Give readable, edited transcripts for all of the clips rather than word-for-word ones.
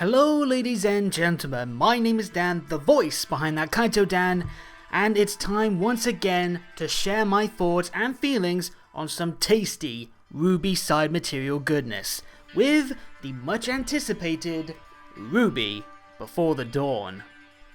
Hello ladies and gentlemen, my name is Dan, the voice behind that Kaito Dan, and it's time once again to share my thoughts and feelings on some tasty RWBY side material goodness, with the much anticipated RWBY Before the Dawn.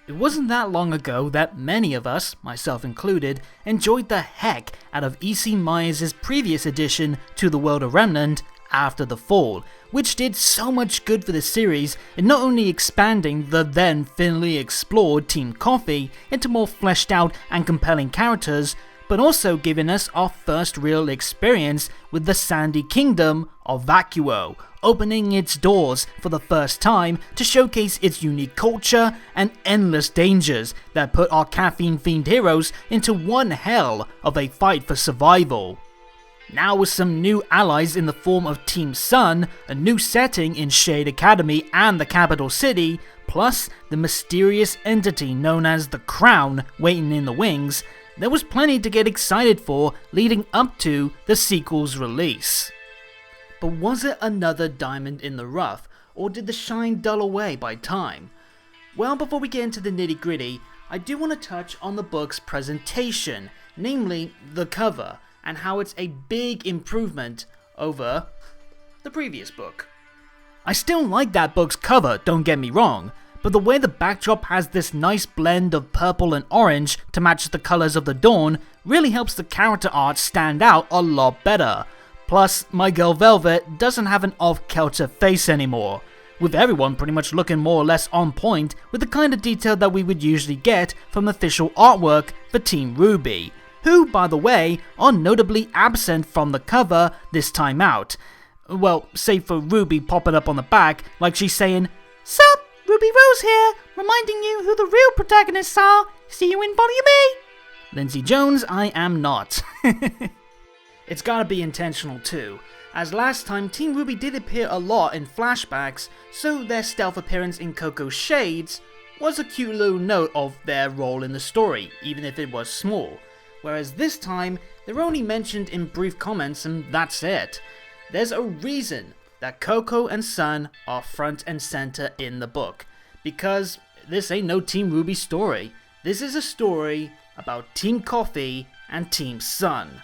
It wasn't that long ago that many of us, myself included, enjoyed the heck out of E.C. Myers' previous addition to the world of Remnant, After the Fall, which did so much good for the series in not only expanding the then thinly explored Team Coffee into more fleshed out and compelling characters, but also giving us our first real experience with the Sandy Kingdom of Vacuo, opening its doors for the first time to showcase its unique culture and endless dangers that put our caffeine-themed heroes into one hell of a fight for survival. Now with some new allies in the form of Team Sun, a new setting in Shade Academy and the capital city, plus the mysterious entity known as the Crown waiting in the wings, there was plenty to get excited for leading up to the sequel's release. But was it another diamond in the rough, or did the shine dull away by time? Well, before we get into the nitty gritty, I do want to touch on the book's presentation, namely the cover, and how it's a big improvement over the previous book. I still like that book's cover, don't get me wrong, but the way the backdrop has this nice blend of purple and orange to match the colours of the dawn really helps the character art stand out a lot better. Plus, my girl Velvet doesn't have an off-kilter face anymore, with everyone pretty much looking more or less on point with the kind of detail that we would usually get from official artwork for Team RWBY, who, by the way, are notably absent from the cover this time out. Well, save for Ruby popping up on the back like she's saying, "Sup, Ruby Rose here, reminding you who the real protagonists are. See you in Volume A." Lindsay Jones, I am not. It's gotta be intentional too, as last time Team RWBY did appear a lot in flashbacks, so their stealth appearance in Coco's Shades was a cute little note of their role in the story, even if it was small. Whereas this time, they're only mentioned in brief comments and that's it. There's a reason that Coco and Sun are front and center in the book, because this ain't no Team RWBY story. This is a story about Team Coffee and Team Sun.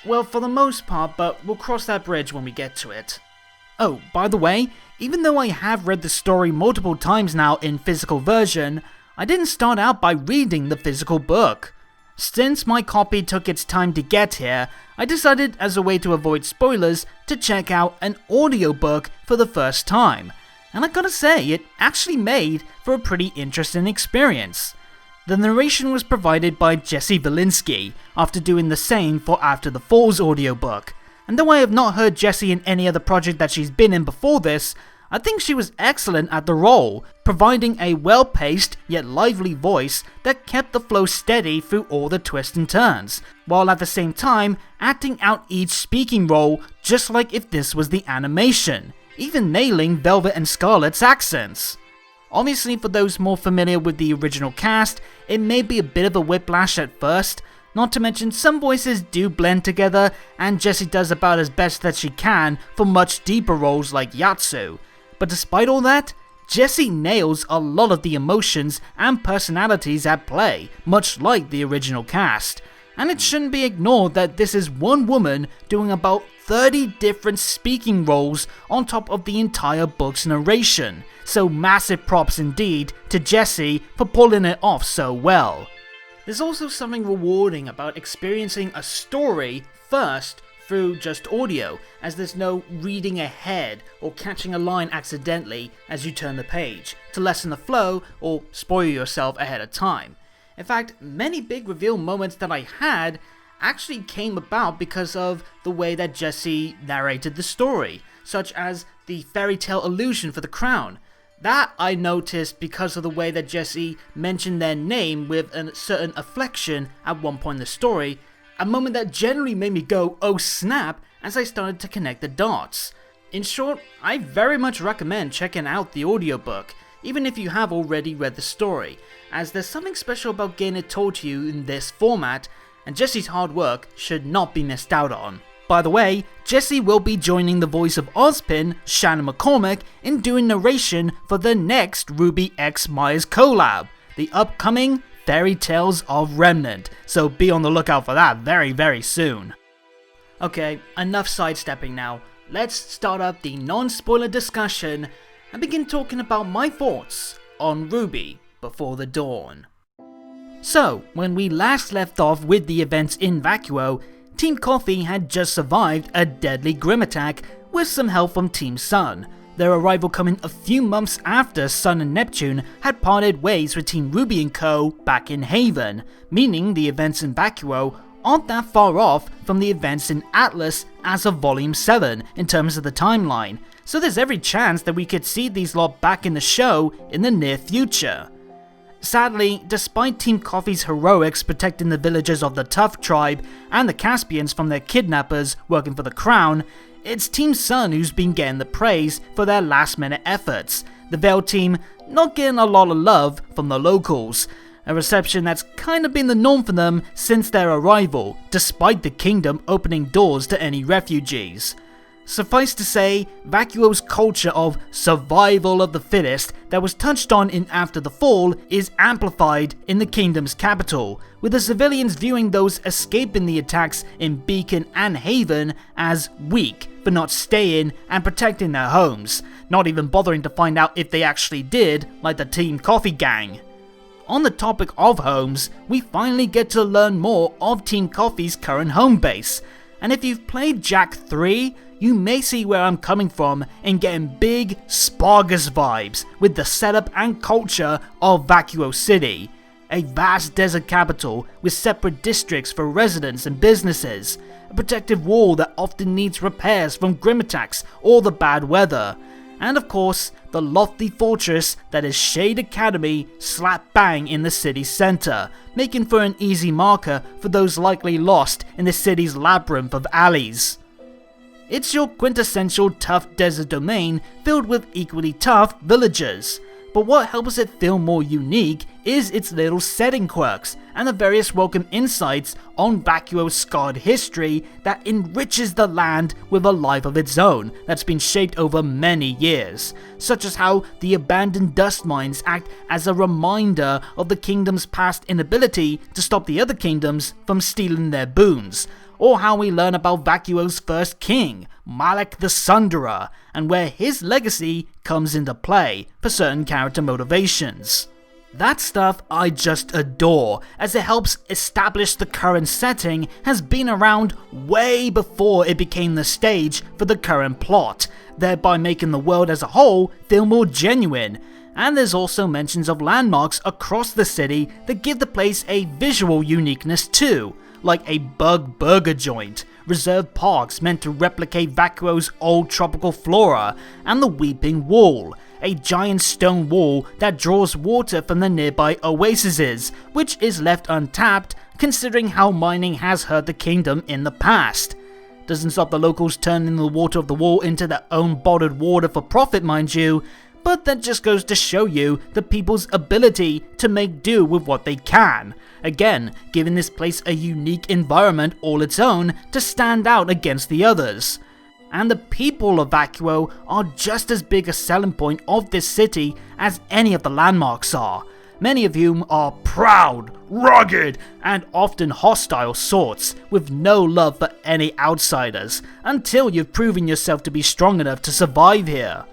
Well, for the most part, but we'll cross that bridge when we get to it. Oh, by the way, even though I have read the story multiple times now in physical version, I didn't start out by reading the physical book. Since my copy took its time to get here, I decided as a way to avoid spoilers to check out an audiobook for the first time, and I gotta say, it actually made for a pretty interesting experience. The narration was provided by Jessie Valinsky, after doing the same for After the Fall's audiobook, and though I have not heard Jessie in any other project that she's been in before this, I think she was excellent at the role, providing a well-paced yet lively voice that kept the flow steady through all the twists and turns, while at the same time acting out each speaking role just like if this was the animation, even nailing Velvet and Scarlet's accents. Obviously, for those more familiar with the original cast, it may be a bit of a whiplash at first, not to mention some voices do blend together and Jessie does about as best that she can for much deeper roles like Yatsu. But despite all that, Jessie nails a lot of the emotions and personalities at play, much like the original cast. And it shouldn't be ignored that this is one woman doing about 30 different speaking roles on top of the entire book's narration, so massive props indeed to Jessie for pulling it off so well. There's also something rewarding about experiencing a story first through just audio, as there's no reading ahead or catching a line accidentally as you turn the page, to lessen the flow or spoil yourself ahead of time. In fact, many big reveal moments that I had actually came about because of the way that Jessie narrated the story, such as the fairy tale illusion for the crown. That I noticed because of the way that Jessie mentioned their name with a certain afflection at one point in the story, a moment that generally made me go, oh snap, as I started to connect the dots. In short, I very much recommend checking out the audiobook, even if you have already read the story, as there's something special about getting it told to you in this format, and Jessie's hard work should not be missed out on. By the way, Jesse will be joining the voice of Ozpin, Shannon McCormick, in doing narration for the next RWBY X Myers collab, the upcoming Fairy Tales of Remnant, so be on the lookout for that very soon. Okay, enough sidestepping now. Let's start up the non-spoiler discussion and begin talking about my thoughts on RWBY Before the Dawn. So, when we last left off with the events in Vacuo, Team Coffee had just survived a deadly Grim attack with some help from Team Sun, their arrival coming a few months after Sun and Neptune had parted ways with Team RWBY and Co. back in Haven, meaning the events in Vacuo aren't that far off from the events in Atlas as of Volume 7 in terms of the timeline, so there's every chance that we could see these lot back in the show in the near future. Sadly, despite Team Coffee's heroics protecting the villagers of the Tough tribe and the Caspians from their kidnappers working for the Crown, it's Team Sun who's been getting the praise for their last minute efforts, the Veil team not getting a lot of love from the locals, a reception that's kind of been the norm for them since their arrival, despite the kingdom opening doors to any refugees. Suffice to say, Vacuo's culture of survival of the fittest that was touched on in After the Fall is amplified in the kingdom's capital, with the civilians viewing those escaping the attacks in Beacon and Haven as weak for not staying and protecting their homes, not even bothering to find out if they actually did, like the Team Coffee gang. On the topic of homes, we finally get to learn more of Team Coffee's current home base, and if you've played Jack 3, you may see where I'm coming from in getting big Spargus vibes with the setup and culture of Vacuo City, a vast desert capital with separate districts for residents and businesses, a protective wall that often needs repairs from grim attacks or the bad weather, and of course the lofty fortress that is Shade Academy slap bang in the city's centre, making for an easy marker for those likely lost in the city's labyrinth of alleys. It's your quintessential tough desert domain filled with equally tough villagers, but what helps it feel more unique is its little setting quirks and the various welcome insights on Vacuo's scarred history that enriches the land with a life of its own that's been shaped over many years, such as how the abandoned dust mines act as a reminder of the kingdom's past inability to stop the other kingdoms from stealing their boons, or how we learn about Vacuo's first king, Malek the Sunderer, and where his legacy comes into play for certain character motivations. That stuff I just adore, as it helps establish the current setting has been around way before it became the stage for the current plot, thereby making the world as a whole feel more genuine. And there's also mentions of landmarks across the city that give the place a visual uniqueness too, like a bug burger joint, reserved parks meant to replicate Vacuo's old tropical flora, and the Weeping Wall, a giant stone wall that draws water from the nearby oases, which is left untapped considering how mining has hurt the kingdom in the past. Doesn't stop the locals turning the water of the wall into their own bottled water for profit, mind you, but that just goes to show you the people's ability to make do with what they can, again giving this place a unique environment all its own to stand out against the others. And the people of Vacuo are just as big a selling point of this city as any of the landmarks are, many of whom are proud, rugged, and often hostile sorts, with no love for any outsiders, until you've proven yourself to be strong enough to survive here.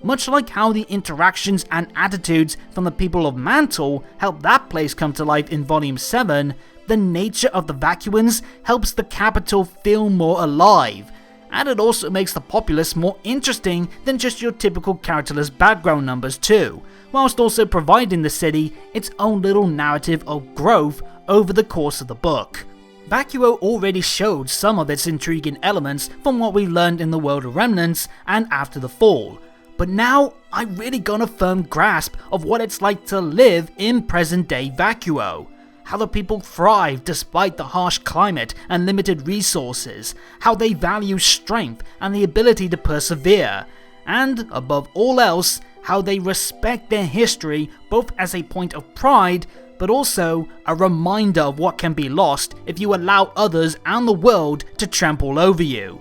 Much like how the interactions and attitudes from the people of Mantle help that place come to life in Volume 7, the nature of the Vacuans helps the capital feel more alive, and it also makes the populace more interesting than just your typical characterless background numbers too, whilst also providing the city its own little narrative of growth over the course of the book. Vacuo already showed some of its intriguing elements from what we learned in the World of Remnants and After the Fall, but now I really got a firm grasp of what it's like to live in present day Vacuo. How the people thrive despite the harsh climate and limited resources, how they value strength and the ability to persevere, and above all else, how they respect their history both as a point of pride but also a reminder of what can be lost if you allow others and the world to trample over you.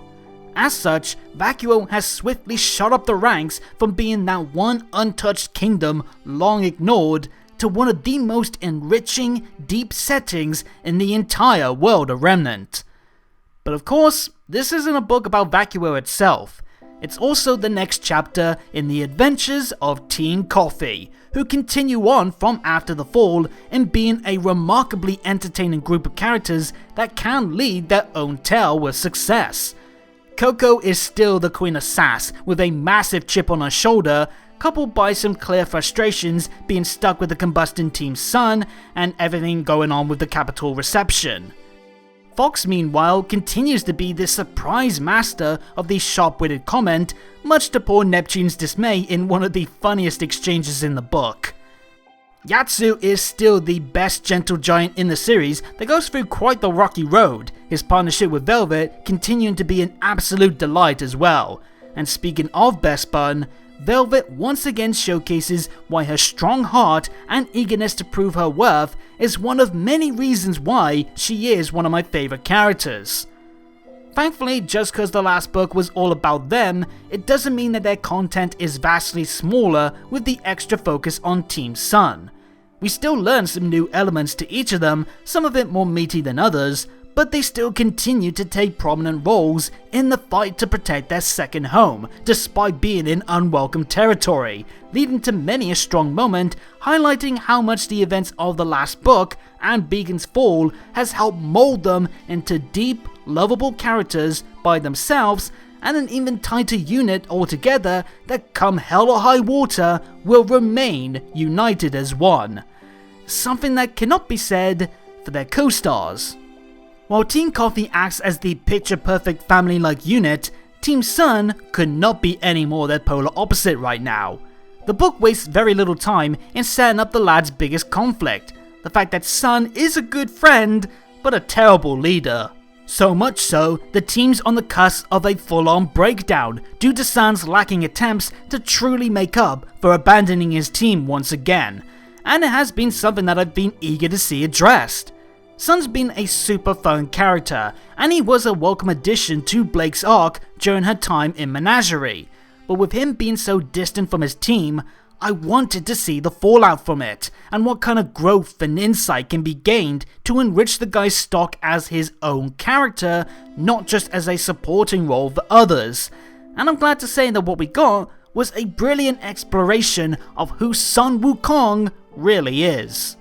As such, Vacuo has swiftly shot up the ranks from being that one untouched kingdom long ignored to one of the most enriching, deep settings in the entire world of Remnant. But of course, this isn't a book about Vacuo itself. It's also the next chapter in the adventures of Team Coffee, who continue on from after the fall in being a remarkably entertaining group of characters that can lead their own tale with success. Coco is still the queen of sass with a massive chip on her shoulder, coupled by some clear frustrations being stuck with the combusting Team Sun and everything going on with the capital reception. Fox meanwhile continues to be the surprise master of the sharp-witted comment, much to poor Neptune's dismay in one of the funniest exchanges in the book. Yatsu is still the best gentle giant in the series that goes through quite the rocky road, his partnership with Velvet continuing to be an absolute delight as well. And speaking of best bun, Velvet once again showcases why her strong heart and eagerness to prove her worth is one of many reasons why she is one of my favourite characters. Thankfully, just because the last book was all about them, it doesn't mean that their content is vastly smaller with the extra focus on Team Sun. We still learn some new elements to each of them, some of it more meaty than others, but they still continue to take prominent roles in the fight to protect their second home, despite being in unwelcome territory, leading to many a strong moment highlighting how much the events of the last book and Beacon's fall has helped mold them into deep, lovable characters by themselves, and an even tighter unit altogether that come hell or high water will remain united as one. Something that cannot be said for their co-stars. While Team Coffee acts as the picture-perfect family-like unit, Team Sun could not be any more their polar opposite right now. The book wastes very little time in setting up the lads' biggest conflict, the fact that Sun is a good friend, but a terrible leader. So much so, the team's on the cusp of a full-on breakdown due to Sun's lacking attempts to truly make up for abandoning his team once again, and it has been something that I've been eager to see addressed. Sun's been a super fun character, and he was a welcome addition to Blake's arc during her time in Menagerie, but with him being so distant from his team, I wanted to see the fallout from it, and what kind of growth and insight can be gained to enrich the guy's stock as his own character, not just as a supporting role for others. And I'm glad to say that what we got was a brilliant exploration of who Sun Wukong really is.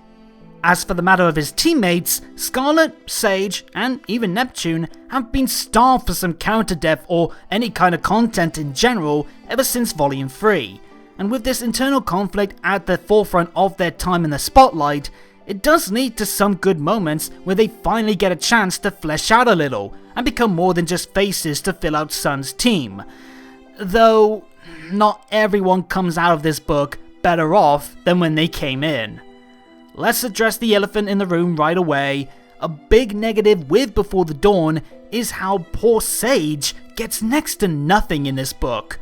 As for the matter of his teammates, Scarlet, Sage, and even Neptune have been starved for some character depth or any kind of content in general ever since Volume 3, and with this internal conflict at the forefront of their time in the spotlight, it does lead to some good moments where they finally get a chance to flesh out a little and become more than just faces to fill out Sun's team. Though, not everyone comes out of this book better off than when they came in. Let's address the elephant in the room right away. A big negative with Before the Dawn is how poor Sage gets next to nothing in this book.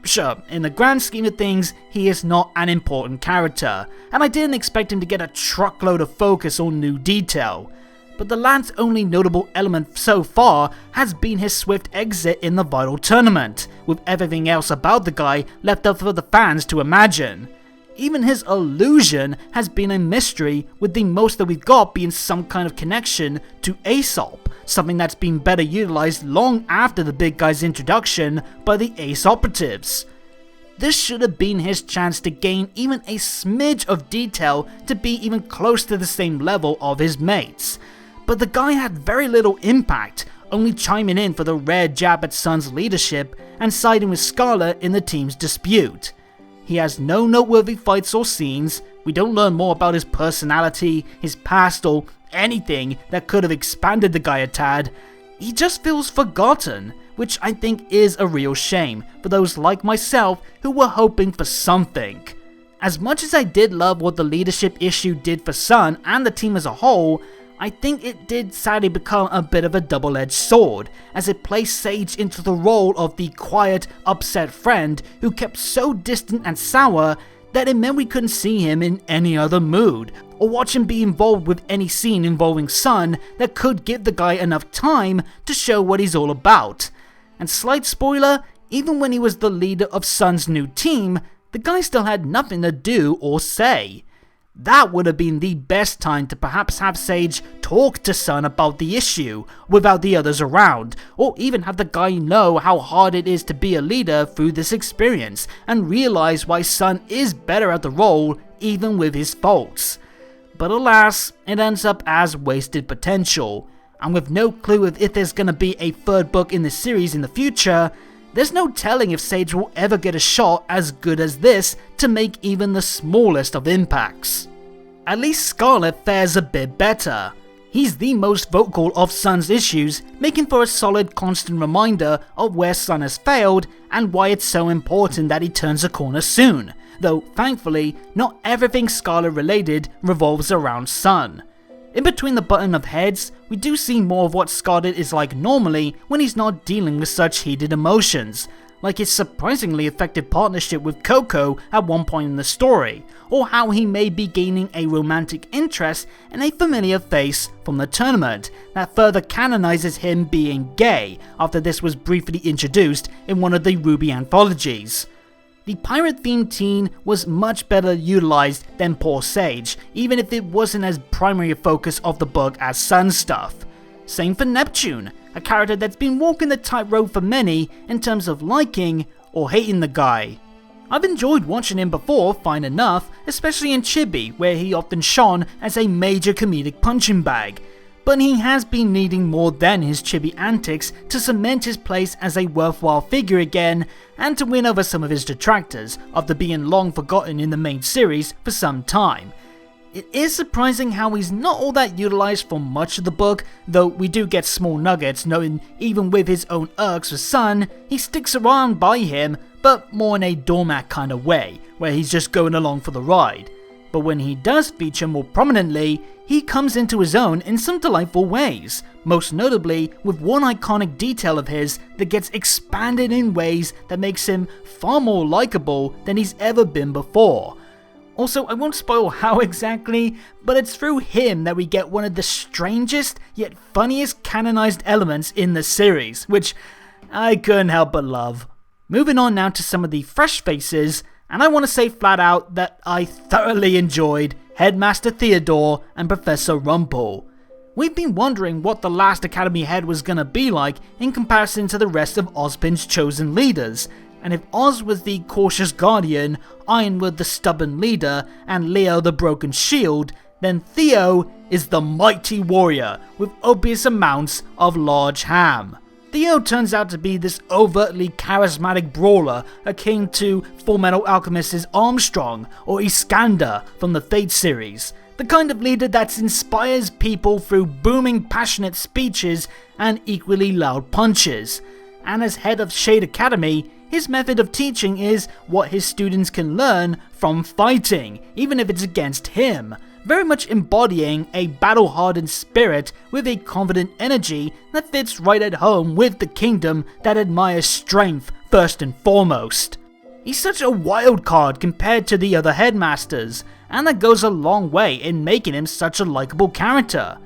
Sure, in the grand scheme of things, he is not an important character, and I didn't expect him to get a truckload of focus or new detail. But the lad's only notable element so far has been his swift exit in the Vital Tournament, with everything else about the guy left up for the fans to imagine. Even his illusion has been a mystery, with the most that we've got being some kind of connection to Aesop, something that's been better utilized long after the big guy's introduction by the Ace operatives. This should have been his chance to gain even a smidge of detail to be even close to the same level of his mates, but the guy had very little impact, only chiming in for the rare jab at Sun's leadership and siding with Scarlet in the team's dispute. He has no noteworthy fights or scenes, we don't learn more about his personality, his past, or anything that could have expanded the guy a tad. He just feels forgotten, which I think is a real shame for those like myself who were hoping for something. As much as I did love what the leadership issue did for Sun and the team as a whole, I think it did sadly become a bit of a double-edged sword, as it placed Sage into the role of the quiet, upset friend who kept so distant and sour that it meant we couldn't see him in any other mood, or watch him be involved with any scene involving Sun that could give the guy enough time to show what he's all about. And slight spoiler, even when he was the leader of Sun's new team, the guy still had nothing to do or say. That would have been the best time to perhaps have Sage talk to Sun about the issue without the others around, or even have the guy know how hard it is to be a leader through this experience and realize why Sun is better at the role even with his faults. But alas, it ends up as wasted potential, and with no clue if there's gonna be a third book in the series in the future, there's no telling if Sage will ever get a shot as good as this to make even the smallest of impacts. At least Scarlet fares a bit better. He's the most vocal of Sun's issues, making for a solid constant reminder of where Sun has failed and why it's so important that he turns a corner soon, though thankfully not everything Scarlet related revolves around Sun. In between the button of heads, we do see more of what Scarlet is like normally when he's not dealing with such heated emotions, like his surprisingly effective partnership with Coco at one point in the story, or how he may be gaining a romantic interest in a familiar face from the tournament that further canonizes him being gay after this was briefly introduced in one of the RWBY anthologies. The pirate-themed teen was much better utilized than poor Sage, even if it wasn't as primary a focus of the book as Sun stuff. Same for Neptune, a character that's been walking the tightrope for many in terms of liking or hating the guy. I've enjoyed watching him before, fine enough, especially in Chibi, where he often shone as a major comedic punching bag, but he has been needing more than his Chibi antics to cement his place as a worthwhile figure again, and to win over some of his detractors, after being long forgotten in the main series for some time. It is surprising how he's not all that utilized for much of the book, though we do get small nuggets knowing even with his own irks with Sun, he sticks around by him, but more in a doormat kind of way, where he's just going along for the ride. But when he does feature more prominently, he comes into his own in some delightful ways, most notably with one iconic detail of his that gets expanded in ways that makes him far more likable than he's ever been before. Also, I won't spoil how exactly, but it's through him that we get one of the strangest yet funniest canonized elements in the series, which I couldn't help but love. Moving on now to some of the fresh faces, and I want to say flat out that I thoroughly enjoyed Headmaster Theodore and Professor Rumple. We've been wondering what the last Academy head was gonna be like in comparison to the rest of Ozpin's chosen leaders, and if Oz was the cautious guardian, Ironwood the stubborn leader, and Leo the broken shield, then Theo is the mighty warrior with obvious amounts of large ham. Theo turns out to be this overtly charismatic brawler akin to Fullmetal Alchemist's Armstrong or Iskander from the Fate series, the kind of leader that inspires people through booming passionate speeches and equally loud punches. And as head of Shade Academy, his method of teaching is what his students can learn from fighting, even if it's against him, very much embodying a battle-hardened spirit with a confident energy that fits right at home with the kingdom that admires strength first and foremost. He's such a wild card compared to the other headmasters, and that goes a long way in making him such a likable character.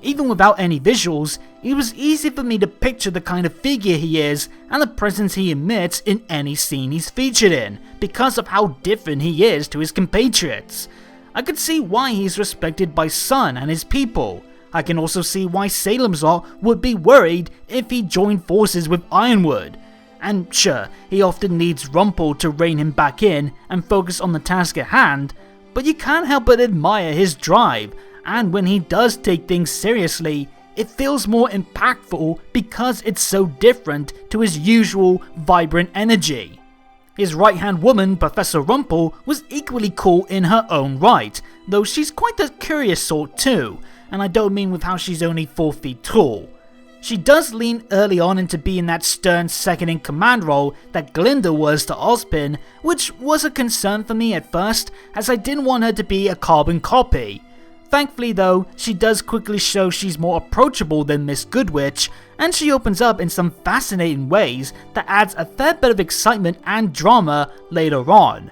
Even without any visuals, it was easy for me to picture the kind of figure he is and the presence he emits in any scene he's featured in, because of how different he is to his compatriots. I could see why he's respected by Sun and his people. I can also see why Salem's Lot would be worried if he joined forces with Ironwood. And sure, he often needs Rumple to rein him back in and focus on the task at hand, but you can't help but admire his drive, and when he does take things seriously, it feels more impactful because it's so different to his usual vibrant energy. His right-hand woman, Professor Rumple, was equally cool in her own right, though she's quite the curious sort too, and I don't mean with how she's only 4 feet tall. She does lean early on into being that stern second-in-command role that Glinda was to Ozpin, which was a concern for me at first, as I didn't want her to be a carbon copy. Thankfully though, she does quickly show she's more approachable than Miss Goodwitch, and she opens up in some fascinating ways that adds a fair bit of excitement and drama later on.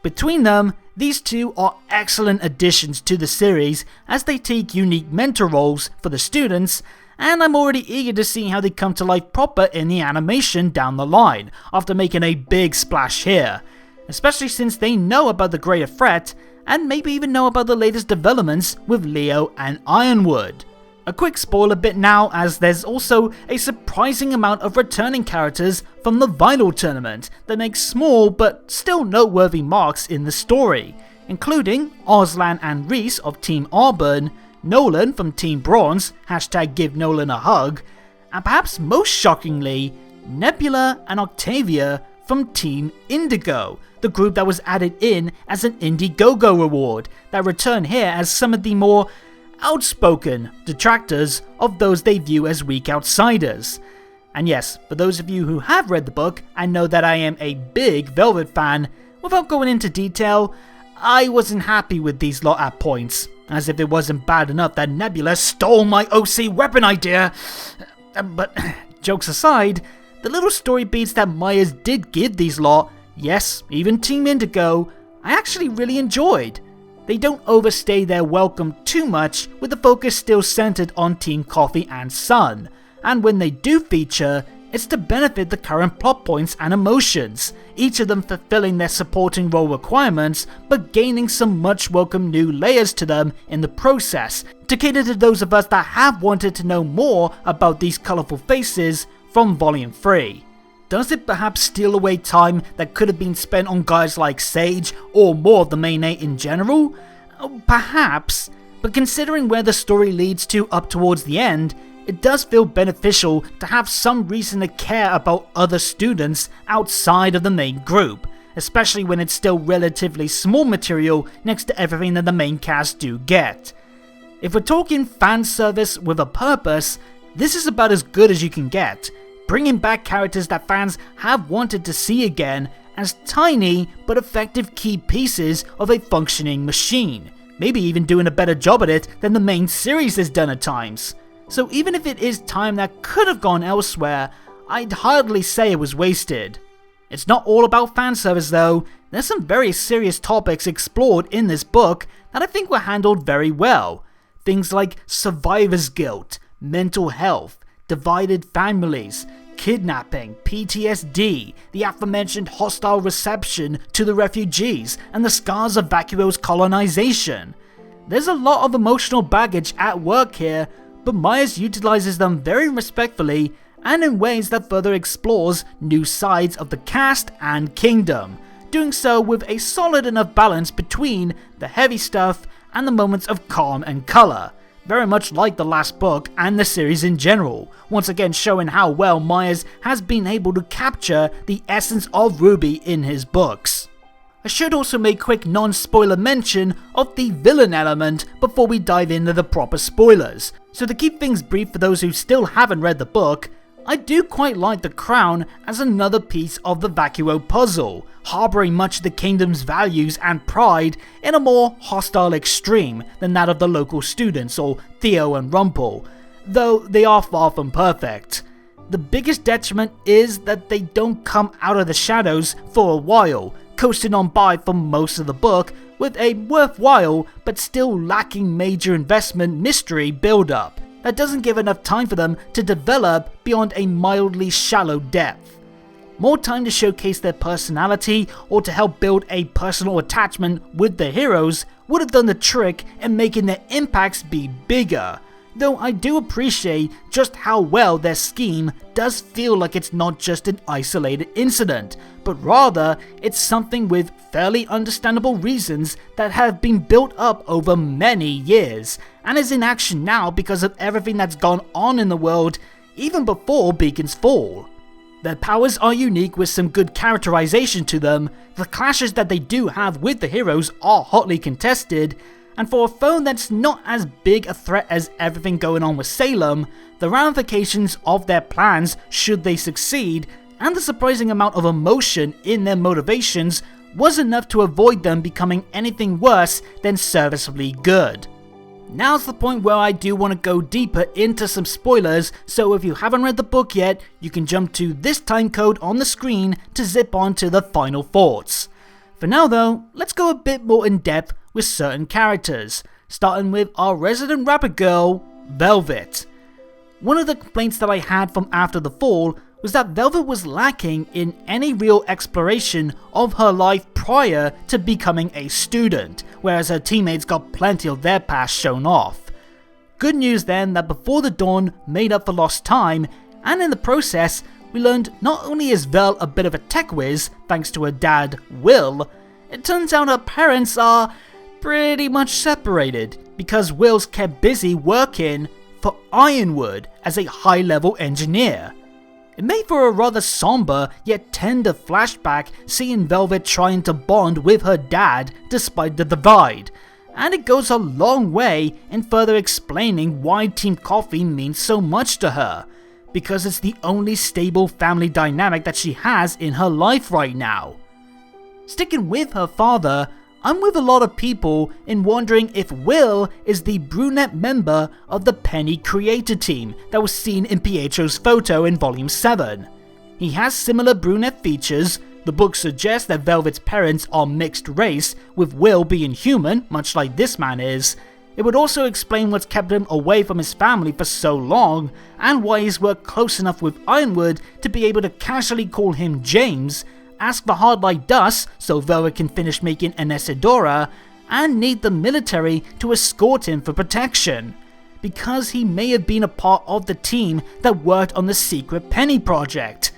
Between them, these two are excellent additions to the series as they take unique mentor roles for the students, and I'm already eager to see how they come to life proper in the animation down the line after making a big splash here, especially since they know about the greater threat and maybe even know about the latest developments with Leo and Ironwood. A quick spoiler bit now, as there's also a surprising amount of returning characters from the Vinyl tournament that make small but still noteworthy marks in the story, including Arslan and Reese of Team Auburn, Nolan from Team Bronze, #give Nolan a hug, and perhaps most shockingly, Nebula and Octavia from Team Indigo, the group that was added in as an Indiegogo reward, that return here as some of the more outspoken detractors of those they view as weak outsiders. And yes, for those of you who have read the book and know that I am a big Velvet fan, without going into detail, I wasn't happy with these lot at points, as if it wasn't bad enough that Nebula stole my OC weapon idea. But jokes aside, the little story beats that Myers did give these lot, yes, even Team Indigo, I actually really enjoyed. They don't overstay their welcome too much, with the focus still centered on Team Coffee and Sun, and when they do feature, it's to benefit the current plot points and emotions, each of them fulfilling their supporting role requirements, but gaining some much welcome new layers to them in the process, to cater to those of us that have wanted to know more about these colourful faces from Volume 3. Does it perhaps steal away time that could have been spent on guys like Sage, or more of the main 8 in general? Perhaps, but considering where the story leads to up towards the end, it does feel beneficial to have some reason to care about other students outside of the main group, especially when it's still relatively small material next to everything that the main cast do get. If we're talking fan service with a purpose, this is about as good as you can get, bringing back characters that fans have wanted to see again as tiny but effective key pieces of a functioning machine, maybe even doing a better job at it than the main series has done at times. So even if it is time that could have gone elsewhere, I'd hardly say it was wasted. It's not all about fan service though. There's some very serious topics explored in this book that I think were handled very well. Things like survivor's guilt, mental health, divided families, kidnapping, PTSD, the aforementioned hostile reception to the refugees, and the scars of Vacuo's colonization. There's a lot of emotional baggage at work here, but Myers utilizes them very respectfully and in ways that further explores new sides of the cast and kingdom, doing so with a solid enough balance between the heavy stuff and the moments of calm and colour, very much like the last book and the series in general, once again showing how well Myers has been able to capture the essence of RWBY in his books. I should also make quick non-spoiler mention of the villain element before we dive into the proper spoilers. So to keep things brief for those who still haven't read the book, I do quite like the crown as another piece of the Vacuo puzzle, harbouring much of the kingdom's values and pride in a more hostile extreme than that of the local students or Theo and Rumple, though they are far from perfect. The biggest detriment is that they don't come out of the shadows for a while, coasting on by for most of the book with a worthwhile but still lacking major investment mystery build-up that doesn't give enough time for them to develop beyond a mildly shallow depth. More time to showcase their personality or to help build a personal attachment with the heroes would have done the trick in making their impacts be bigger, though I do appreciate just how well their scheme does feel like it's not just an isolated incident, but rather it's something with fairly understandable reasons that have been built up over many years, and is in action now because of everything that's gone on in the world even before Beacon's fall. Their powers are unique with some good characterization to them, the clashes that they do have with the heroes are hotly contested, and for a foe that's not as big a threat as everything going on with Salem, the ramifications of their plans should they succeed, and the surprising amount of emotion in their motivations was enough to avoid them becoming anything worse than serviceably good. Now's the point where I do want to go deeper into some spoilers, so if you haven't read the book yet, you can jump to this timecode on the screen to zip on to the final thoughts. For now though, let's go a bit more in depth with certain characters, starting with our resident rapper girl, Velvet. One of the complaints that I had from After the Fall was that Velvet was lacking in any real exploration of her life prior to becoming a student, whereas her teammates got plenty of their past shown off. Good news then that Before the Dawn made up for lost time, and in the process, we learned not only is Vel a bit of a tech whiz thanks to her dad, Will, it turns out her parents are pretty much separated because Will's kept busy working for Ironwood as a high-level engineer. It made for a rather somber yet tender flashback seeing Velvet trying to bond with her dad despite the divide, and it goes a long way in further explaining why Team Coffee means so much to her, because it's the only stable family dynamic that she has in her life right now. Sticking with her father, I'm with a lot of people in wondering if Will is the brunette member of the Penny creator team that was seen in Pietro's photo in Volume 7. He has similar brunette features. The book suggests that Velvet's parents are mixed race, with Will being human, much like this man is. It would also explain what's kept him away from his family for so long, and why he's worked close enough with Ironwood to be able to casually call him James, ask for hard light dust so Velvet can finish making an Isadora, and need the military to escort him for protection, because he may have been a part of the team that worked on the secret Penny project.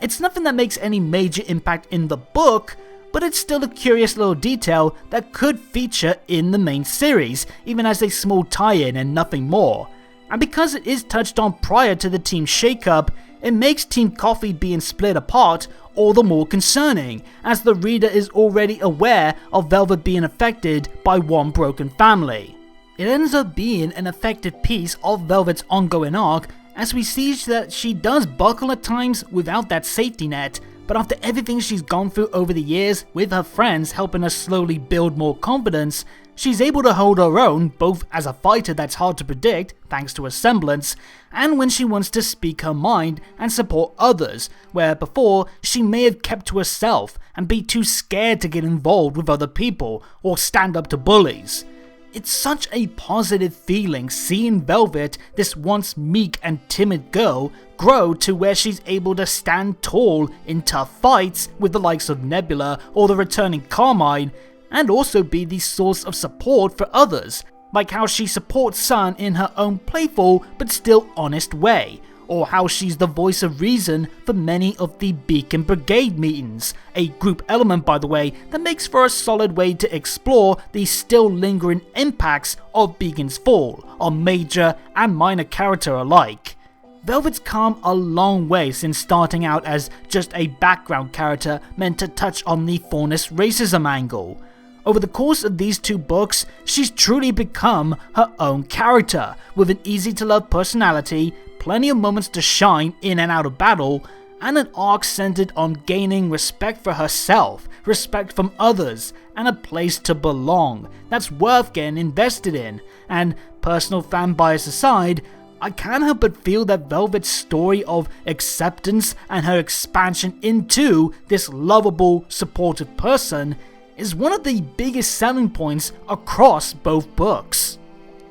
It's nothing that makes any major impact in the book, but it's still a curious little detail that could feature in the main series, even as a small tie-in and nothing more. And because it is touched on prior to the team shakeup, it makes Team Coffee being split apart all the more concerning, as the reader is already aware of Velvet being affected by one broken family. It ends up being an effective piece of Velvet's ongoing arc, as we see that she does buckle at times without that safety net, but after everything she's gone through over the years, with her friends helping her slowly build more confidence, she's able to hold her own, both as a fighter that's hard to predict, thanks to her semblance, and when she wants to speak her mind and support others, where before she may have kept to herself and be too scared to get involved with other people or stand up to bullies. It's such a positive feeling seeing Velvet, this once meek and timid girl, grow to where she's able to stand tall in tough fights with the likes of Nebula or the returning Carmine, and also be the source of support for others, like how she supports Sun in her own playful but still honest way, or how she's the voice of reason for many of the Beacon Brigade meetings, a group element by the way that makes for a solid way to explore the still lingering impacts of Beacon's fall on major and minor character alike. Velvet's come a long way since starting out as just a background character meant to touch on the Faunus racism angle. Over the course of these two books, she's truly become her own character, with an easy-to-love personality, plenty of moments to shine in and out of battle, and an arc centered on gaining respect for herself, respect from others, and a place to belong that's worth getting invested in. And personal fan bias aside, I can't help but feel that Velvet's story of acceptance and her expansion into this lovable, supportive person is one of the biggest selling points across both books.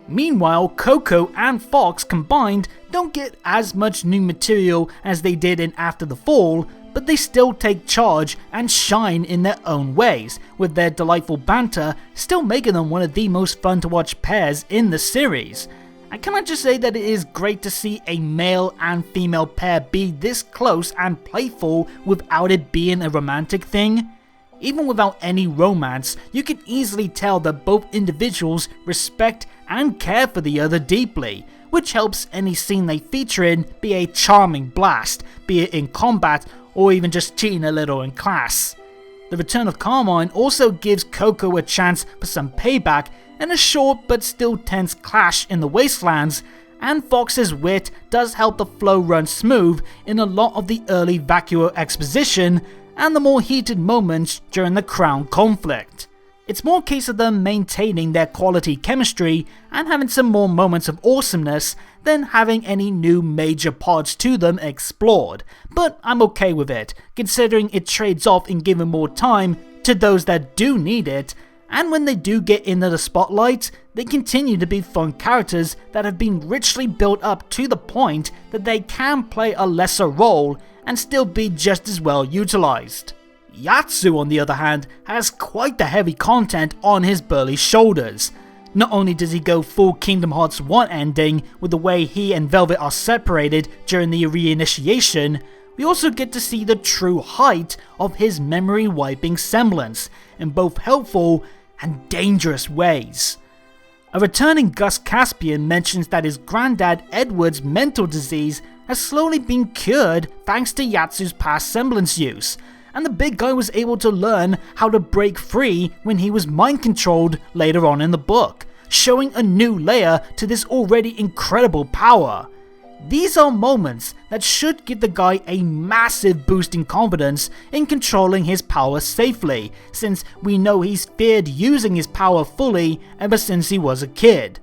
Meanwhile, Coco and Fox combined don't get as much new material as they did in After the Fall, but they still take charge and shine in their own ways, with their delightful banter still making them one of the most fun to watch pairs in the series. And can I just say that it is great to see a male and female pair be this close and playful without it being a romantic thing? Even without any romance, you can easily tell that both individuals respect and care for the other deeply, which helps any scene they feature in be a charming blast, be it in combat or even just cheating a little in class. The return of Carmine also gives Coco a chance for some payback and a short but still tense clash in the Wastelands, and Fox's wit does help the flow run smooth in a lot of the early Vacuo exposition and the more heated moments during the Crown conflict. It's more a case of them maintaining their quality chemistry and having some more moments of awesomeness than having any new major parts to them explored, but I'm okay with it, considering it trades off in giving more time to those that do need it, and when they do get into the spotlight, they continue to be fun characters that have been richly built up to the point that they can play a lesser role and still be just as well utilized. Yatsu, on the other hand, has quite the heavy content on his burly shoulders. Not only does he go full Kingdom Hearts 1 ending with the way he and Velvet are separated during the reinitiation, we also get to see the true height of his memory wiping semblance in both helpful and dangerous ways. A returning Gus Caspian mentions that his granddad Edward's mental disease has slowly been cured thanks to Yatsu's past semblance use, and the big guy was able to learn how to break free when he was mind controlled later on in the book, showing a new layer to this already incredible power. These are moments that should give the guy a massive boost in confidence in controlling his power safely, since we know he's feared using his power fully ever since he was a kid.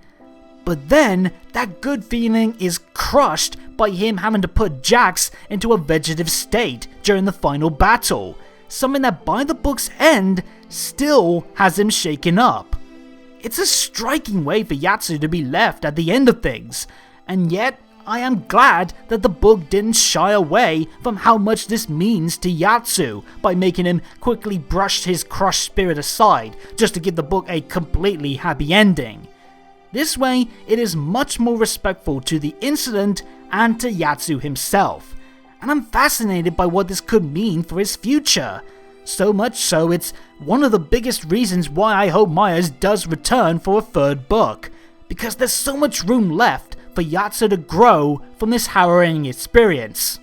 But then, that good feeling is crushed by him having to put Jax into a vegetative state during the final battle, something that by the book's end still has him shaken up. It's a striking way for Yatsu to be left at the end of things, and yet I am glad that the book didn't shy away from how much this means to Yatsu by making him quickly brush his crushed spirit aside just to give the book a completely happy ending. This way, it is much more respectful to the incident and to Yatsu himself, and I'm fascinated by what this could mean for his future. So much so, it's one of the biggest reasons why I hope Myers does return for a third book, because there's so much room left for Yatsu to grow from this harrowing experience.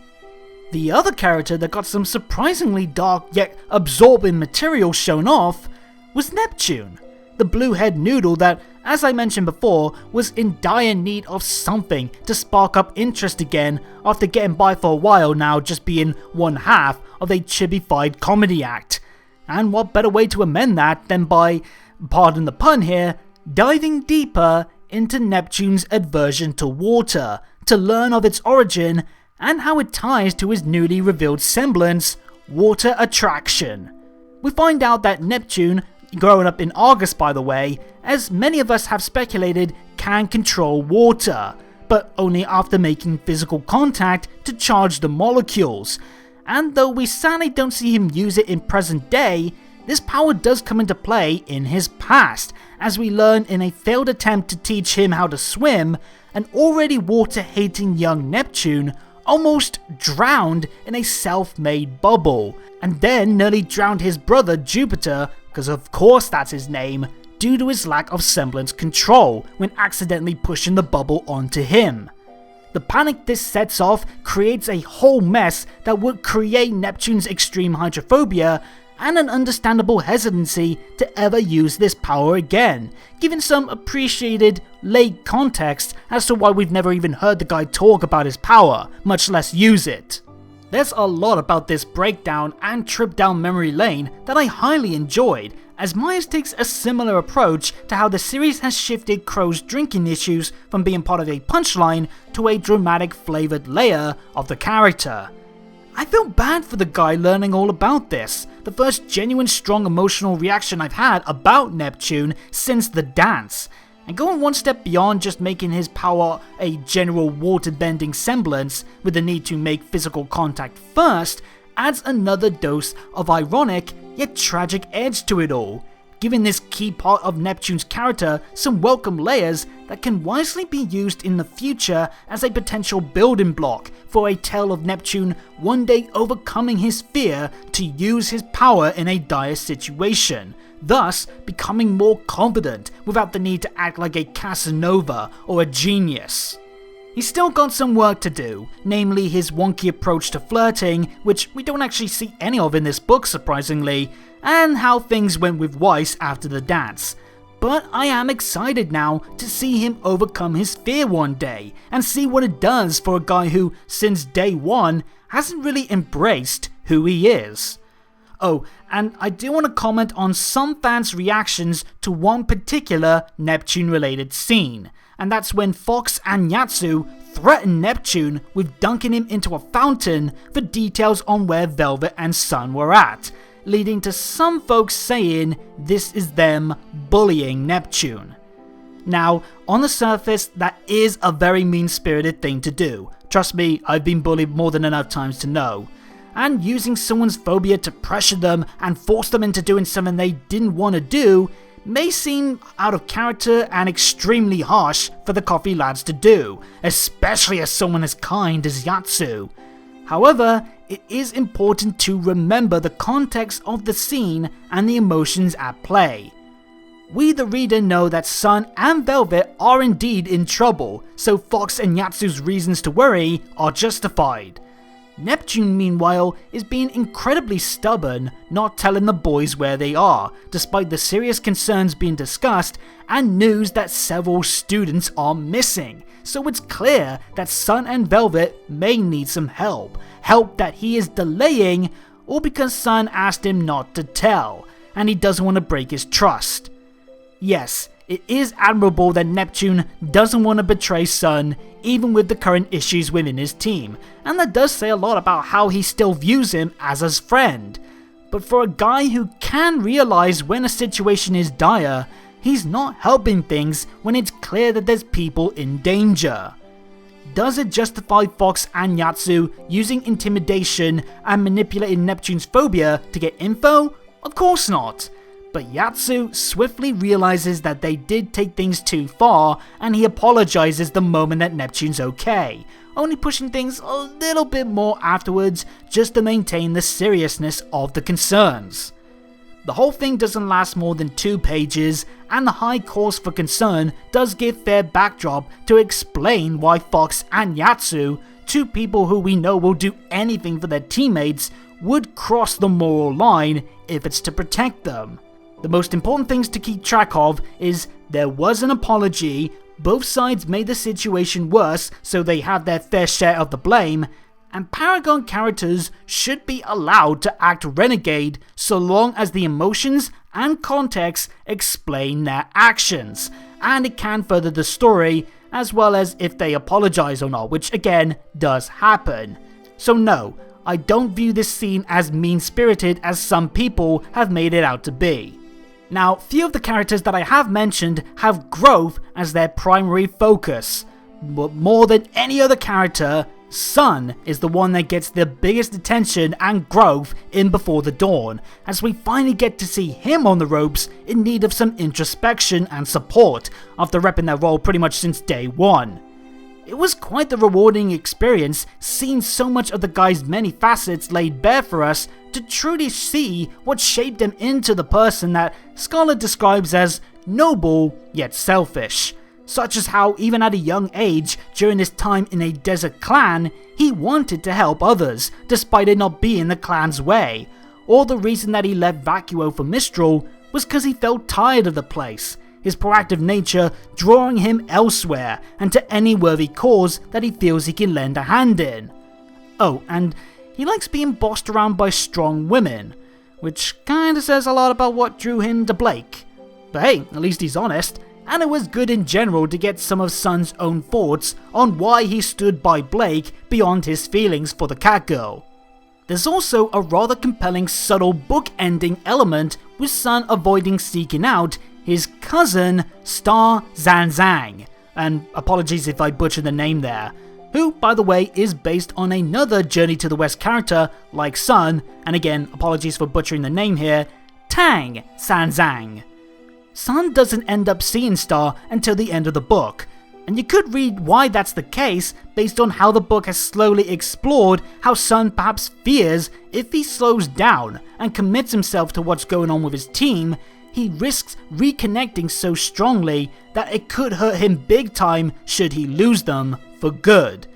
The other character that got some surprisingly dark yet absorbing material shown off was Neptune, the blue-head noodle that, as I mentioned before, was in dire need of something to spark up interest again after getting by for a while now just being one half of a chibified comedy act. And what better way to amend that than by, pardon the pun here, diving deeper into Neptune's aversion to water to learn of its origin and how it ties to his newly revealed semblance, water attraction. We find out that Neptune, growing up in August by the way, as many of us have speculated, can control water, but only after making physical contact to charge the molecules. And though we sadly don't see him use it in present day, this power does come into play in his past, as we learn in a failed attempt to teach him how to swim, an already water-hating young Neptune almost drowned in a self-made bubble, and then nearly drowned his brother Jupiter, because of course that's his name, due to his lack of semblance control when accidentally pushing the bubble onto him. The panic this sets off creates a whole mess that would create Neptune's extreme hydrophobia and an understandable hesitancy to ever use this power again, given some appreciated late context as to why we've never even heard the guy talk about his power, much less use it. There's a lot about this breakdown and trip down memory lane that I highly enjoyed, as Myers takes a similar approach to how the series has shifted Crow's drinking issues from being part of a punchline to a dramatic flavoured layer of the character. I felt bad for the guy learning all about this, the first genuine strong emotional reaction I've had about Neptune since the dance, and going one step beyond just making his power a general water-bending semblance with the need to make physical contact first adds another dose of ironic yet tragic edge to it all, giving this key part of Neptune's character some welcome layers that can wisely be used in the future as a potential building block for a tale of Neptune one day overcoming his fear to use his power in a dire situation, thus becoming more confident without the need to act like a Casanova or a genius. He's still got some work to do, namely his wonky approach to flirting, which we don't actually see any of in this book surprisingly, and how things went with Weiss after the dance. But I am excited now to see him overcome his fear one day, and see what it does for a guy who, since day one, hasn't really embraced who he is. Oh, and I do want to comment on some fans' reactions to one particular Neptune-related scene, and that's when Fox and Yatsu threaten Neptune with dunking him into a fountain for details on where Velvet and Sun were at, leading to some folks saying this is them bullying Neptune. Now, on the surface, that is a very mean-spirited thing to do. Trust me, I've been bullied more than enough times to know. And using someone's phobia to pressure them and force them into doing something they didn't want to do may seem out of character and extremely harsh for the coffee lads to do, especially as someone as kind as Yatsu. However, it is important to remember the context of the scene and the emotions at play. We the reader know that Sun and Velvet are indeed in trouble, so Fox and Yatsu's reasons to worry are justified. Neptune, meanwhile, is being incredibly stubborn, not telling the boys where they are, despite the serious concerns being discussed and news that several students are missing. So it's clear that Sun and Velvet may need some help that he is delaying, or because Sun asked him not to tell, and he doesn't want to break his trust. Yes, it is admirable that Neptune doesn't want to betray Sun, even with the current issues within his team, and that does say a lot about how he still views him as his friend. But for a guy who can realize when a situation is dire, he's not helping things when it's clear that there's people in danger. Does it justify Fox and Yatsu using intimidation and manipulating Neptune's phobia to get info? Of course not. But Yatsu swiftly realizes that they did take things too far, and he apologizes the moment that Neptune's okay, only pushing things a little bit more afterwards just to maintain the seriousness of the concerns. The whole thing doesn't last more than 2 pages, and the high cause for concern does give fair backdrop to explain why Fox and Yatsu, 2 people who we know will do anything for their teammates, would cross the moral line if it's to protect them. The most important things to keep track of is there was an apology, both sides made the situation worse so they have their fair share of the blame, and Paragon characters should be allowed to act renegade so long as the emotions and context explain their actions, and it can further the story, as well as if they apologize or not, which again does happen. So no, I don't view this scene as mean-spirited as some people have made it out to be. Now, few of the characters that I have mentioned have growth as their primary focus, but more than any other character, Sun is the one that gets the biggest attention and growth in Before the Dawn, as we finally get to see him on the ropes in need of some introspection and support after repping that role pretty much since day one. It was quite the rewarding experience seeing so much of the guy's many facets laid bare for us to truly see what shaped him into the person that Scarlet describes as noble yet selfish. Such as how even at a young age, during his time in a desert clan, he wanted to help others, despite it not being the clan's way. Or the reason that he left Vacuo for Mistral was because he felt tired of the place, his proactive nature drawing him elsewhere and to any worthy cause that he feels he can lend a hand in. Oh, and he likes being bossed around by strong women, which kinda says a lot about what drew him to Blake. But hey, at least he's honest. And it was good in general to get some of Sun's own thoughts on why he stood by Blake beyond his feelings for the Catgirl. There's also a rather compelling subtle book-ending element with Sun avoiding seeking out his cousin Star Zanzang, and apologies if I butchered the name there, who by the way is based on another Journey to the West character like Sun, and again apologies for butchering the name here, Tang Zanzang. Sun doesn't end up seeing Star until the end of the book, and you could read why that's the case based on how the book has slowly explored how Sun perhaps fears if he slows down and commits himself to what's going on with his team, he risks reconnecting so strongly that it could hurt him big time should he lose them for good.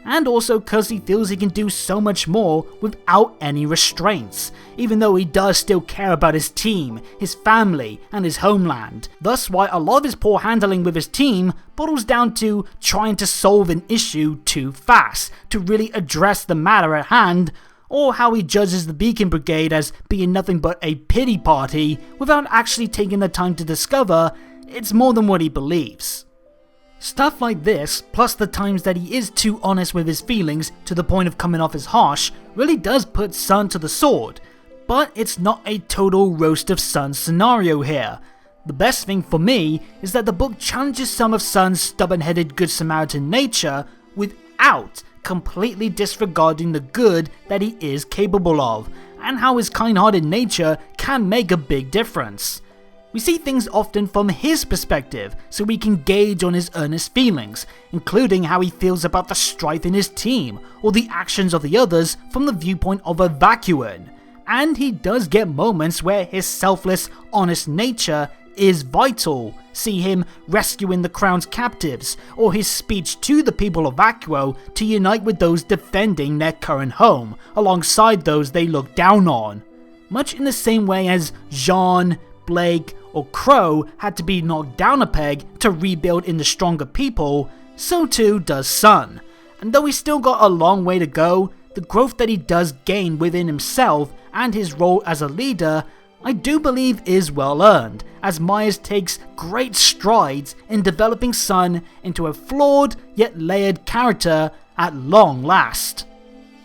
And also cause he feels he can do so much more without any restraints, even though he does still care about his team, his family, and his homeland. Thus why a lot of his poor handling with his team boils down to trying to solve an issue too fast, to really address the matter at hand, or how he judges the Beacon Brigade as being nothing but a pity party without actually taking the time to discover it's more than what he believes. Stuff like this, plus the times that he is too honest with his feelings to the point of coming off as harsh, really does put Sun to the sword. But it's not a total roast of Sun scenario here. The best thing for me is that the book challenges some of Sun's stubborn-headed Good Samaritan nature without completely disregarding the good that he is capable of, and how his kind-hearted nature can make a big difference. We see things often from his perspective, so we can gauge on his earnest feelings, including how he feels about the strife in his team, or the actions of the others from the viewpoint of a Vacuan. And he does get moments where his selfless, honest nature is vital. See him rescuing the crown's captives, or his speech to the people of Vacuo to unite with those defending their current home, alongside those they look down on. Much in the same way as Jean, Blake, or Crow had to be knocked down a peg to rebuild into stronger people, so too does Sun. And though he's still got a long way to go, the growth that he does gain within himself and his role as a leader, I do believe is well earned, as Myers takes great strides in developing Sun into a flawed yet layered character at long last.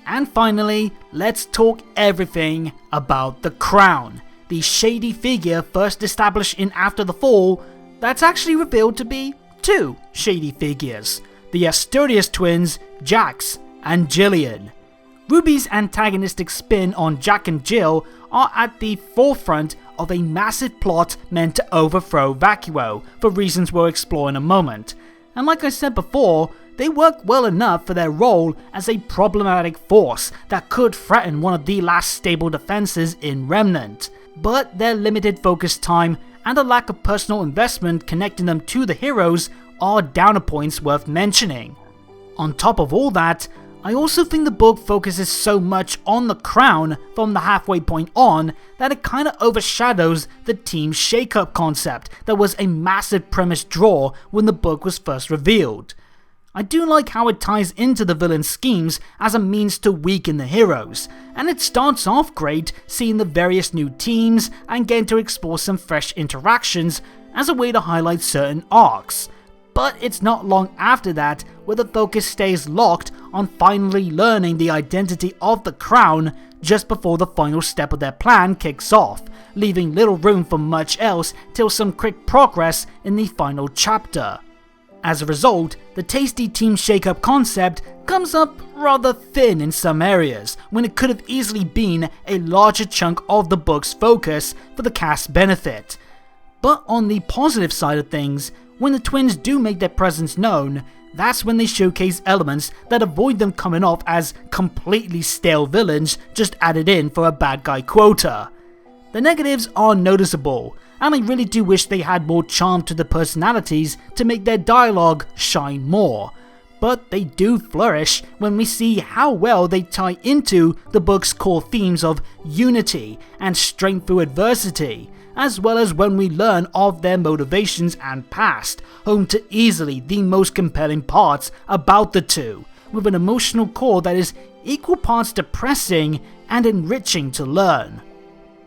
And finally, let's talk everything about the Crown, the shady figure first established in After the Fall that's actually revealed to be two shady figures, the Asturias twins Jax and Jillian. RWBY's antagonistic spin on Jack and Jill are at the forefront of a massive plot meant to overthrow Vacuo, for reasons we'll explore in a moment. And like I said before, they work well enough for their role as a problematic force that could threaten one of the last stable defenses in Remnant. But their limited focus time and a lack of personal investment connecting them to the heroes are downer points worth mentioning. On top of all that, I also think the book focuses so much on the Crown from the halfway point on that it kinda overshadows the team shake-up concept that was a massive premise draw when the book was first revealed. I do like how it ties into the villain's schemes as a means to weaken the heroes, and it starts off great seeing the various new teams and getting to explore some fresh interactions as a way to highlight certain arcs. But it's not long after that where the focus stays locked on finally learning the identity of the Crown just before the final step of their plan kicks off, leaving little room for much else till some quick progress in the final chapter. As a result, the tasty team shake-up concept comes up rather thin in some areas, when it could have easily been a larger chunk of the book's focus for the cast's benefit. But on the positive side of things, when the twins do make their presence known, that's when they showcase elements that avoid them coming off as completely stale villains just added in for a bad guy quota. The negatives are noticeable, and I really do wish they had more charm to the personalities to make their dialogue shine more. But they do flourish when we see how well they tie into the book's core themes of unity and strength through adversity, as well as when we learn of their motivations and past, home to easily the most compelling parts about the two, with an emotional core that is equal parts depressing and enriching to learn.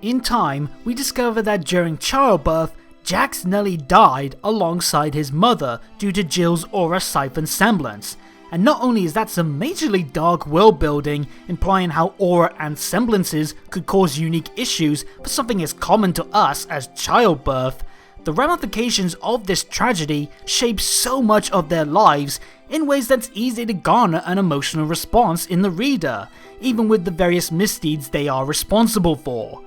In time, we discover that during childbirth, Jax nearly died alongside his mother due to Jill's aura siphon semblance. And not only is that some majorly dark world building, implying how aura and semblances could cause unique issues for something as common to us as childbirth, the ramifications of this tragedy shape so much of their lives in ways that's easy to garner an emotional response in the reader, even with the various misdeeds they are responsible for.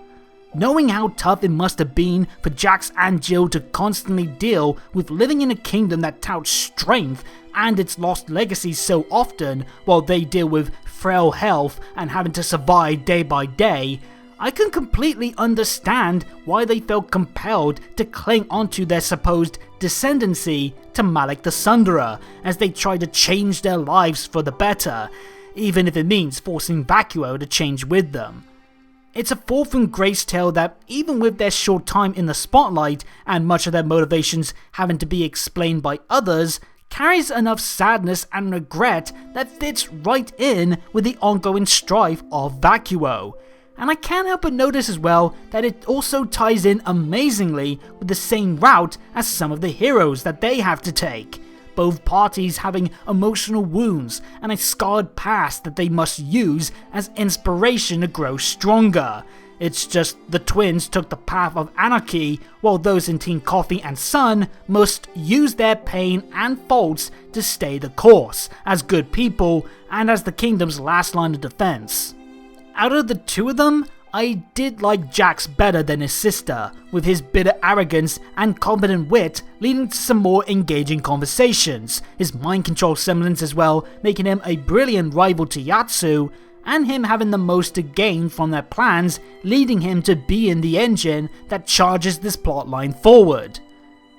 Knowing how tough it must have been for Jax and Jill to constantly deal with living in a kingdom that touts strength and its lost legacies so often, while they deal with frail health and having to survive day by day, I can completely understand why they felt compelled to cling onto their supposed descendancy to Malik the Sunderer as they try to change their lives for the better, even if it means forcing Vacuo to change with them. It's a fall from grace tale that, even with their short time in the spotlight and much of their motivations having to be explained by others, carries enough sadness and regret that fits right in with the ongoing strife of Vacuo. And I can't help but notice as well that it also ties in amazingly with the same route as some of the heroes that they have to take. Both parties having emotional wounds and a scarred past that they must use as inspiration to grow stronger. It's just the twins took the path of anarchy, while those in Team Coffee and Sun must use their pain and faults to stay the course, as good people and as the kingdom's last line of defense. Out of the two of them, I did like Jax better than his sister, with his bitter arrogance and confident wit leading to some more engaging conversations, his mind control semblance as well making him a brilliant rival to Yatsu, and him having the most to gain from their plans, leading him to be in the engine that charges this plotline forward.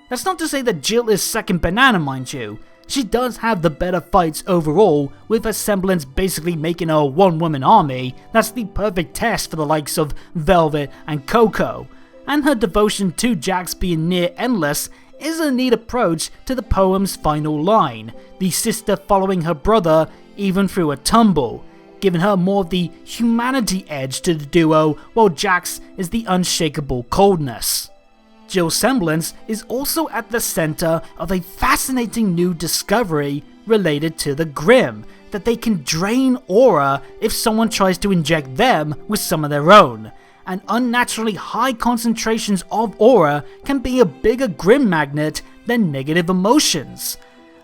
That's not to say that Jill is second banana, mind you. She does have the better fights overall, with her semblance basically making her a one-woman army that's the perfect test for the likes of Velvet and Coco, and her devotion to Jax being near endless is a neat approach to the poem's final line, the sister following her brother even through a tumble, giving her more of the humanity edge to the duo, while Jax is the unshakable coldness. Jill's semblance is also at the center of a fascinating new discovery related to the Grimm, that they can drain aura if someone tries to inject them with some of their own, and unnaturally high concentrations of aura can be a bigger Grimm magnet than negative emotions.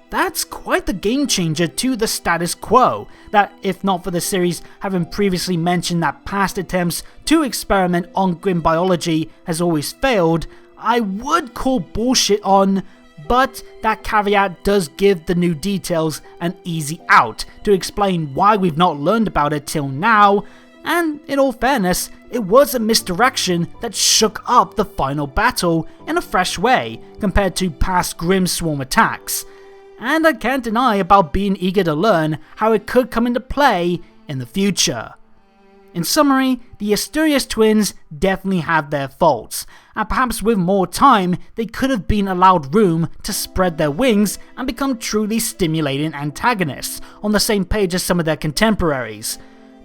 That's quite the game changer to the status quo, that if not for the series having previously mentioned that past attempts to experiment on Grimm biology has always failed, I would call bullshit on, but that caveat does give the new details an easy out to explain why we've not learned about it till now, and in all fairness, it was a misdirection that shook up the final battle in a fresh way compared to past Grimm swarm attacks. And I can't deny about being eager to learn how it could come into play in the future. In summary, the Asturias twins definitely have their faults, and perhaps with more time they could have been allowed room to spread their wings and become truly stimulating antagonists on the same page as some of their contemporaries.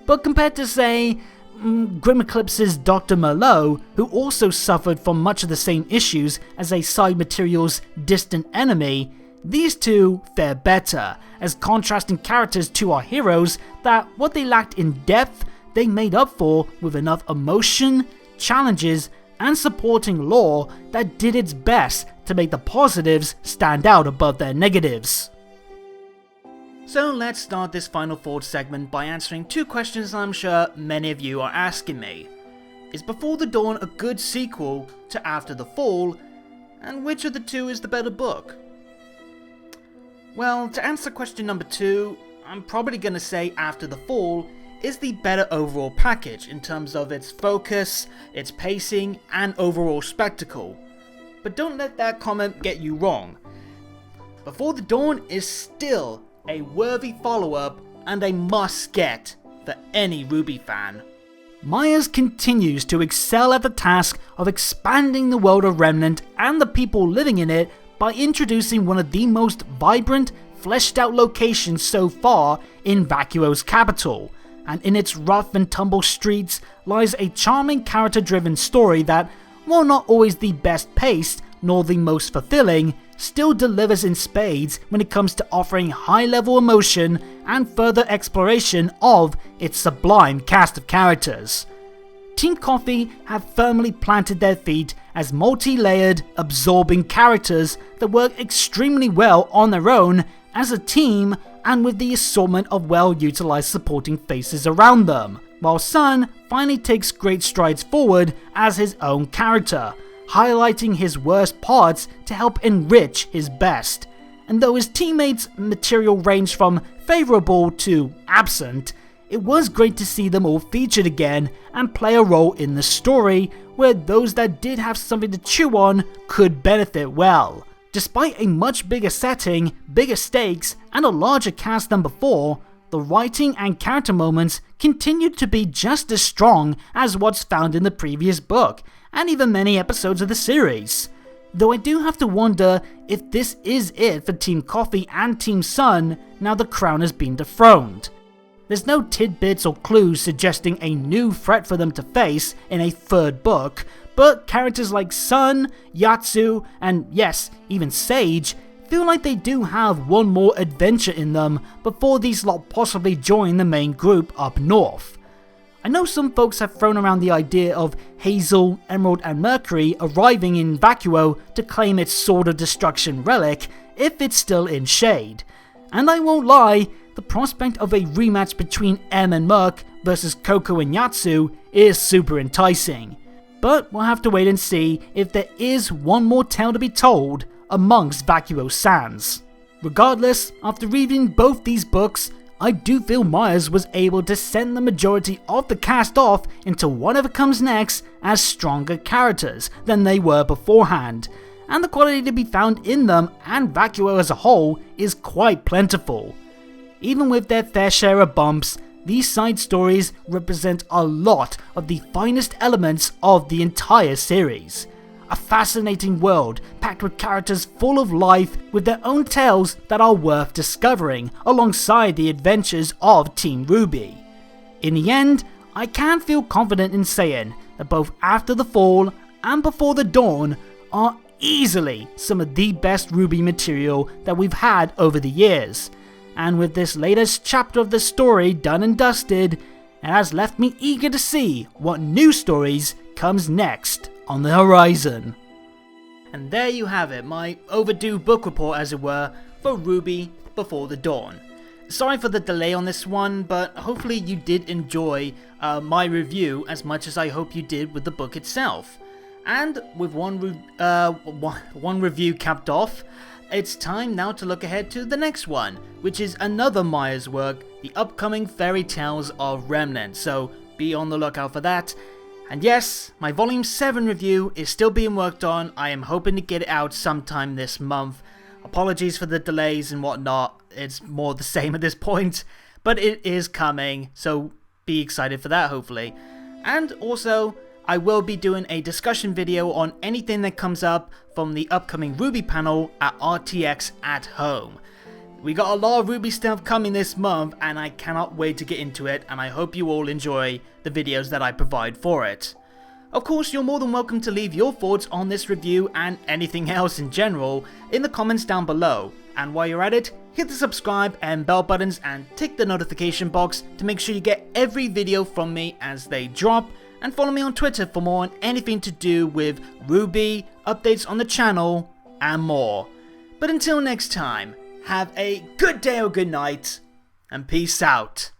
But compared to, say, Grimm Eclipse's Dr. Merlot, who also suffered from much of the same issues as a side material's distant enemy, these two fare better, as contrasting characters to our heroes that what they lacked in depth, they made up for with enough emotion, challenges, and supporting lore that did its best to make the positives stand out above their negatives. So let's start this final thought segment by answering two questions I'm sure many of you are asking me. Is Before the Dawn a good sequel to After the Fall, and which of the two is the better book? Well, to answer question number 2, I'm probably going to say After the Fall is the better overall package in terms of its focus, its pacing, and overall spectacle. But don't let that comment get you wrong. Before the Dawn is still a worthy follow-up and a must-get for any RWBY fan. Myers continues to excel at the task of expanding the world of Remnant and the people living in it by introducing one of the most vibrant, fleshed out locations so far in Vacuo's capital, and in its rough and tumble streets lies a charming character-driven story that, while not always the best paced nor the most fulfilling, still delivers in spades when it comes to offering high-level emotion and further exploration of its sublime cast of characters. Team Coffee have firmly planted their feet as multi-layered, absorbing characters that work extremely well on their own as a team and with the assortment of well-utilized supporting faces around them, while Sun finally takes great strides forward as his own character, highlighting his worst parts to help enrich his best. And though his teammates' material ranged from favourable to absent, it was great to see them all featured again and play a role in the story where those that did have something to chew on could benefit well. Despite a much bigger setting, bigger stakes, and a larger cast than before, the writing and character moments continued to be just as strong as what's found in the previous book, and even many episodes of the series. Though I do have to wonder if this is it for Team Coffee and Team Sun now the crown has been dethroned. There's no tidbits or clues suggesting a new threat for them to face in a third book, but characters like Sun, Yatsu, and yes, even Sage feel like they do have one more adventure in them before these lot possibly join the main group up north. I know some folks have thrown around the idea of Hazel, Emerald and Mercury arriving in Vacuo to claim its Sword of Destruction relic if it's still in Shade. And I won't lie, the prospect of a rematch between M and Merc versus Coco and Yatsu is super enticing. But we'll have to wait and see if there is one more tale to be told amongst Vacuo Sans. Regardless, after reading both these books, I do feel Myers was able to send the majority of the cast off into whatever comes next as stronger characters than they were beforehand, and the quality to be found in them and Vacuo as a whole is quite plentiful. Even with their fair share of bumps, these side stories represent a lot of the finest elements of the entire series. A fascinating world packed with characters full of life with their own tales that are worth discovering alongside the adventures of Team RWBY. In the end, I can feel confident in saying that both After the Fall and Before the Dawn are easily some of the best RWBY material that we've had over the years. And with this latest chapter of the story done and dusted, it has left me eager to see what new stories comes next on the horizon. And there you have it, my overdue book report as it were, for RWBY Before the Dawn. Sorry for the delay on this one, but hopefully you did enjoy my review as much as I hope you did with the book itself. And with one review capped off, it's time now to look ahead to the next one, which is another Myers work, the upcoming Fairy Tales of Remnant, so be on the lookout for that. And yes, my Volume 7 review is still being worked on. I am hoping to get it out sometime this month. Apologies for the delays and whatnot, it's more the same at this point, but it is coming, so be excited for that hopefully. And also, I will be doing a discussion video on anything that comes up from the upcoming RWBY panel at RTX at Home. We got a lot of RWBY stuff coming this month and I cannot wait to get into it, and I hope you all enjoy the videos that I provide for it. Of course, you're more than welcome to leave your thoughts on this review and anything else in general in the comments down below. And while you're at it, hit the subscribe and bell buttons and tick the notification box to make sure you get every video from me as they drop, and follow me on Twitter for more on anything to do with RWBY, updates on the channel, and more. But until next time, have a good day or good night, and peace out.